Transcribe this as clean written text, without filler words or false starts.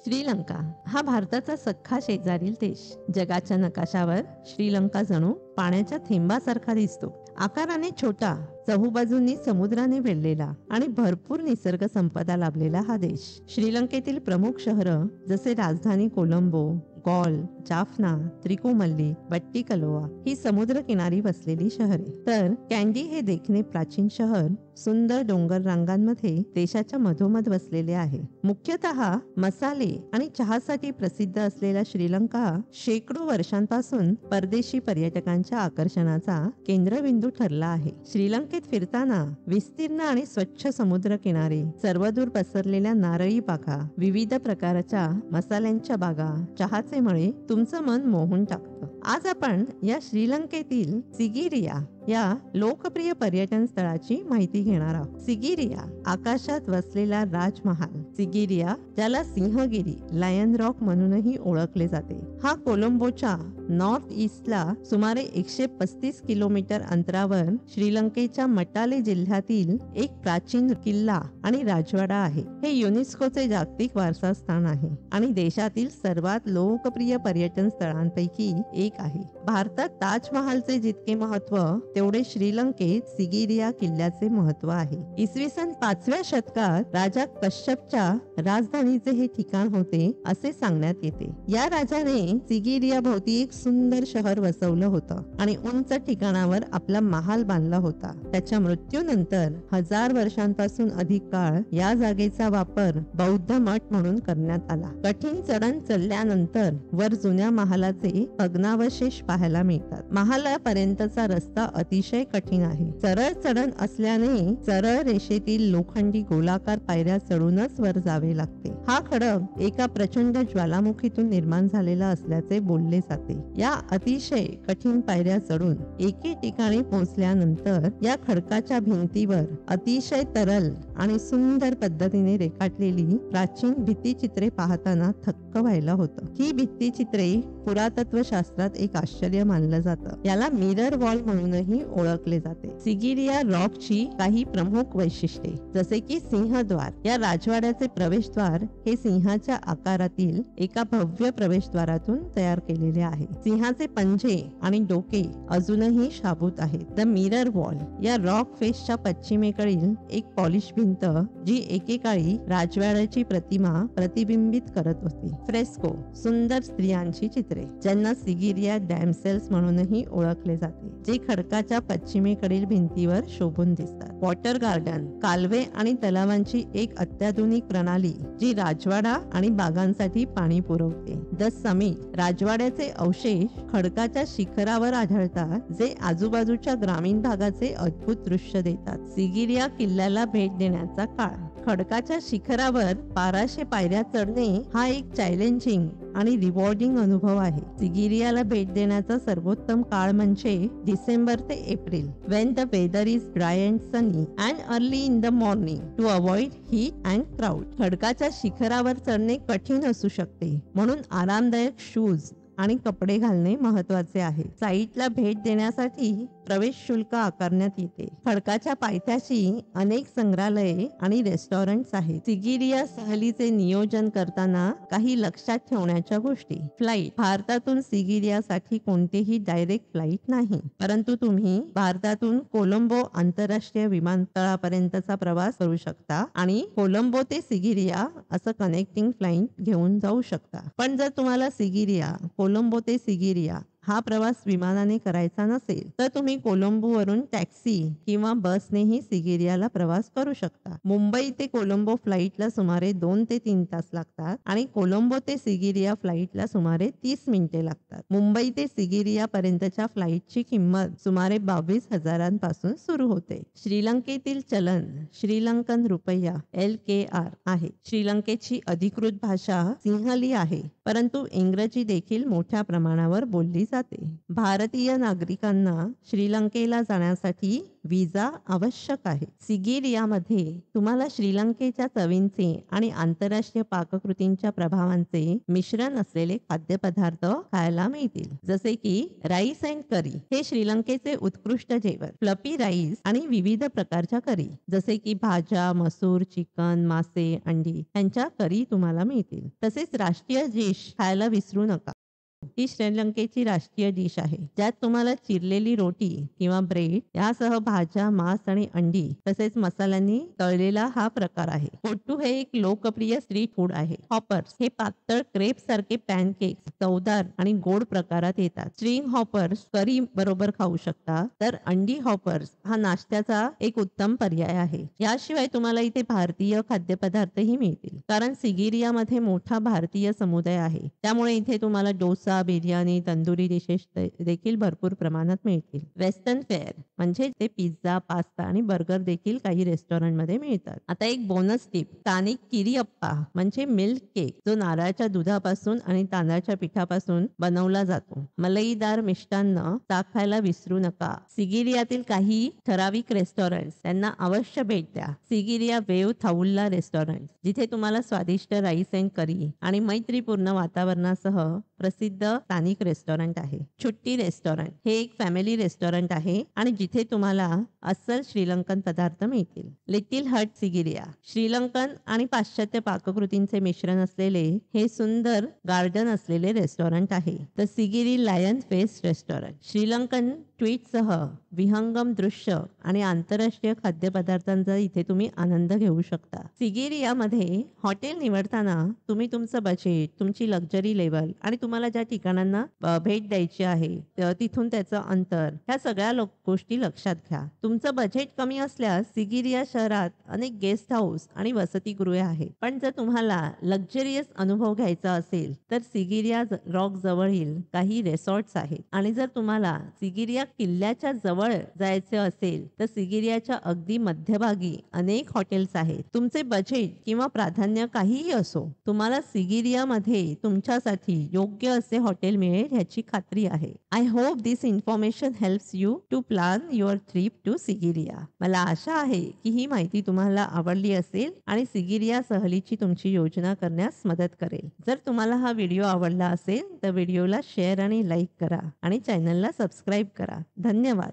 श्रीलंका हा भारताचा सख्खा शेजारील देश. जगाच्या नकाशावर श्रीलंका जणू पाण्याच्या थेंबासारखा दिसतो. आकाराने छोटा, चहूबाजूंनी समुद्राने वेढलेला आणि भरपूर निसर्ग संपदा लाभलेला हा देश. श्रीलंकेतील प्रमुख शहरं जसे राजधानी कोलंबो, गॉल, जाफना, त्रिकोमल्ली, बट्टीकलोआ ही समुद्र किनारी वसलेली शहरे. तर कॅन्डी हे देखणे प्राचीन शहर सुंदर डोंगर रांगांमध्ये देशाच्या मधोमध वसलेले आहे. मुख्यतः मसाले आणि चहासाठी प्रसिद्ध असलेला श्रीलंका शेकडो वर्षांपासून परदेशी पर्यटकांच्या आकर्षणाचा केंद्रबिंदू ठरला आहे. श्रीलंकेत फिरताना विस्तीर्ण आणि स्वच्छ समुद्र किनारे, सर्वदूर पसरलेल्या नारळी बागा, विविध प्रकारच्या मसाल्यांच्या बागा, चहाचे मळे तुमचं मन मोहून टाकतं. आज आपण या श्रीलंकेतील सिगिरिया या लोकप्रिय पर्यटन स्थळाची माहिती घेणार आहोत. सिगिरिया आकाशात वसलेला राजमहाल. सिगिरिया ज्याला सिंहगिरी, लायन रॉक म्हणूनही ओळखले जाते, हा कोलंबोच्या नॉर्थ ईस्टला सुमारे 135 किलोमीटर अंतरावर श्रीलंकेच्या मटाले जिल्ह्यातील एक प्राचीन किल्ला आणि राजवाडा आहे. हे युनेस्कोचे जागतिक वारसा स्थान आहे आणि देशातील सर्वात लोकप्रिय पर्यटन स्थळांपैकी एक आहे. भारतात ताजमहालचे जितके महत्व तेवढे श्रीलंकेत सिगिरिया किल्ल्याचे महत्व आहे. इसवी सन 5व्या शतकात राजा कश्यपच्या राजधानीचे हे ठिकाण होते असे सांगण्यात येते. या राजाने सिगिरिया भोवती एक सुंदर शहर वसवलं होतं आणि उंच ठिकाणावर आपला महाल बांधला होता. त्याच्या मृत्यूनंतर 1000 वर्षांपासून अधिक काळ या जागेचा वापर बौद्ध मठ म्हणून करण्यात आला. कठीण चढण चढल्यानंतर वर जुन्या महालाचे भग्नावशेष पाहायला मिळतात. महालापर्यंतचा रस्ता अतिशय कठीण आहे. सरळ चढण असल्याने सरळ रेषेतील लोखंडी गोलाकार पायऱ्या चढूनच वर जावे लागते. हा खडक एका प्रचंड ज्वालामुखीतून निर्माण झालेला असल्याचे बोलले जाते. या अतिशय कठीण पायऱ्या चढून एके ठिकाणी पोहोचल्यानंतर या खडकाच्या भिंतीवर अतिशय तरल आणि सुंदर पद्धतीने रेखाटलेली प्राचीन भित्तिचित्रे पाहताना थक्क व्हायला होतं. ही भित्तिचित्रे पुरातत्व शास्त्रात एक आश्चर्य मानलं जातं. याला मिरर वॉल म्हणूनही ओळखले जाते. सिगिरिया रॉकची काही प्रमुख वैशिष्ट्ये जसे की सिंहद्वार. या राजवाड्याचे प्रवेशद्वार हे सिंहाच्या आकारातील एका भव्य प्रवेशद्वारातून तयार केलेले आहे. सिंहाचे पंजे आणि डोके अजूनही शाबूत आहेत. द मिरर वॉल या रॉक फेसच्या पश्चिमेकडील एक पॉलिश भिंत जी एकेकाळी राजवाड्याची प्रतिमा प्रतिबिंबित करत होती. फ्रेस्को सुंदर स्त्रियांची चित्रे ज्यांना सिगिरिया डॅमसेल्स म्हणूनही ओळखले जाते, जे खडकाच्या पश्चिमेकडील भिंतीवर शोभून दिसतात. वॉटर गार्डन कालवे आणि तलावांची एक अत्याधुनिक प्रणाली जी राजवाडा आणि बागांसाठी पाणी पुरवते. द समिट राजवाड्याचे अवशेष खडकाच्या शिखरावर आढळतात, जे आजूबाजूच्या ग्रामीण भागाचे अद्भुत दृश्य देतात. सिगिरिया किल्ल्याला भेट देण्याचा काळ. खडकाच्या शिखरावर 1200 पायऱ्या चढणे हा एक चॅलेंजिंग आणि रिवॉर्डिंग अनुभव आहे. सिगिरियाला भेट देण्याचा सर्वोत्तम काळ म्हणजे डिसेंबर ते April, when the weather is dry and sunny and early in the morning to avoid heat and crowd. खडकाच्या शिखरावर चढणे कठीण असू शकते, म्हणून आरामदायक शूज आणि कपडे घालणे महत्वाचे आहे. साईटला भेट देण्यासाठी प्रवेश शुल्क आकारण्यात येते. खडकाच्या पायथ्याशी अनेक संग्रहालये आणि रेस्टॉरंट्स आहेत. सिगिरिया सहलीचे नियोजन करताना काही लक्षात ठेवण्याच्या गोष्टी. फ्लाईट. भारतातून सिगिरियासाठी कोणतेही डायरेक्ट फ्लाईट नाही, परंतु तुम्ही भारतातून कोलंबो आंतरराष्ट्रीय विमानतळापर्यंतचा प्रवास करू शकता आणि कोलंबो ते सिगिरिया असं कनेक्टिंग फ्लाईट घेऊन जाऊ शकता. पण जर तुम्हाला कोलंबो ते सिगिरिया हा प्रवास विमानाने करायचा नसेल तर तुम्ही कोलंबोवरून टॅक्सी किंवा बसनेही सिगिरियाला प्रवास करू शकता. मुंबई ते कोलंबो फ्लाईटला सुमारे 2 ते 3 तास लागतात आणि कोलंबो ते सिगिरिया फ्लाईटला सुमारे 30 मिनिटे लागतात. मुंबई ते सिगिरिया पर्यंतच्या फ्लाईटची किंमत सुमारे 22,000 सुरू होते. श्रीलंकेतील चलन श्रीलंकन रुपया LKR आहे. श्रीलंकेची अधिकृत भाषा सिंहली आहे, परंतु इंग्रजी देखील मोठ्या प्रमाणावर बोलली जाते. भारतीय नागरिकांना श्रीलंकेला जाण्यासाठी व्हिसा आवश्यक आहे. सिगिरियामध्ये तुम्हाला श्रीलंकेच्या चवींचे आणि आंतरराष्ट्रीय पाककृतींच्या प्रभावांचे मिश्रण असलेले खाद्यपदार्थ खायला मिळतील, जसे की राईस अँड करी हे श्रीलंकेचे उत्कृष्ट जेवण, फ्लफी राईस आणि विविध प्रकारच्या करी जसे की भाज्या, मसूर, चिकन, मासे, अंडी यांच्या करी तुम्हाला मिळतील. तसेच राष्ट्रीय डिश खायला विसरू नका. ही श्रीलंकेची राष्ट्रीय डिश आहे, ज्यात तुम्हाला चिरलेली रोटी किंवा ब्रेड यासह भाज्या, मांस आणि अंडी तसेच मसाल्यांनी तळलेला हा प्रकार आहे. कोट्टू हे एक लोकप्रिय स्ट्रीट फूड आहे. हॉपर्स हे पातळ क्रेप सारखे पॅनकेक्स चवदार आणि गोड प्रकारात येतात. स्ट्रिंग हॉपर्स करी बरोबर खाऊ शकता, तर अंडी हॉपर्स हा नाश्त्याचा एक उत्तम पर्याय आहे. याशिवाय तुम्हाला इथे भारतीय खाद्यपदार्थही मिळतील, कारण सिगिरियामध्ये मोठा भारतीय समुदाय आहे. त्यामुळे इथे तुम्हाला डोसा, बिर्याणी, तंदुरी डिशेस देखील भरपूर प्रमाणात मिळतील. वेस्टर्न फेअर म्हणजे ते पिझ्झा, पास्ता आणि बर्गर देखील काही रेस्टॉरंटमध्ये मिळतात. आता एक बोनस टिप, स्थानिक किरीअप्पा म्हणजे मिल्क केक जो नारळाच्या दुधापासून आणि तांदळाच्या पिठापासून बनवला जातो. मलईदार मिष्टान्न चाखायला विसरू नका. सिगिरियातील काही ठराविक रेस्टॉरंट त्यांना अवश्य भेट द्या. सिगिरिया वेव थाउल्ला रेस्टॉरंट जिथे तुम्हाला स्वादिष्ट राईस अँड करी आणि मैत्रीपूर्ण वातावरणासह प्रसिद्ध स्थानिक रेस्टॉरंट आहे. छुट्टी रेस्टॉरंट हे एक फॅमिली रेस्टॉरंट आहे आणि जिथे तुम्हाला अस्सल श्रीलंकन पदार्थ मिळतील. लिटिल हट सिगिरिया श्रीलंकन आणि पाश्चात्य पाककृतींचे मिश्रण असलेले हे सुंदर गार्डन असलेले रेस्टॉरंट आहे. The Sigiri lion face restaurant Sri Lankan ट्वीटसह विहंगम दृश्य आणि आंतरराष्ट्रीय खाद्यपदार्थांचा इथे तुम्ही आनंद घेऊ शकता. सिगिरियामध्ये हॉटेल निवडताना तुम्ही तुमचं बजेट, तुमची लक्झरी लेवल आणि तुम्हाला ज्या ठिकाणांना भेट द्यायची आहे तिथून त्याचं अंतर ह्या सगळ्या गोष्टी लक्षात घ्या. तुमचं बजेट कमी असल्यास सिगिरिया शहरात अनेक गेस्ट हाऊस आणि वसतिगृहे आहेत, पण जर तुम्हाला लक्झरियस अनुभव घ्यायचा असेल तर सिगिरिया रॉक जवळील काही रिसॉर्ट्स आहेत. आणि जर तुम्हाला सिगिरिया किल्ल्याच्या जवळ जायचे असेल तर सिगिरियाच्या अगदी मध्यभागी अनेक हॉटेल्स आहेत. तुमचे बजेट किंवा प्राधान्य काहीही असो, तुम्हाला सिगिरियामध्ये तुमच्यासाठी योग्य असे हॉटेल मिळेल ह्याची खात्री आहे. I hope this information helps you to plan your trip to Sigiriya. मला आशा आहे की ही माहिती तुम्हाला आवडली असेल आणि सिगिरिया सहलीची तुमची योजना करण्यास मदत करेल. जर तुम्हाला हा व्हिडिओ आवडला असेल तर व्हिडिओला शेअर आणि लाईक करा आणि चॅनलला सबस्क्राईब करा. धन्यवाद.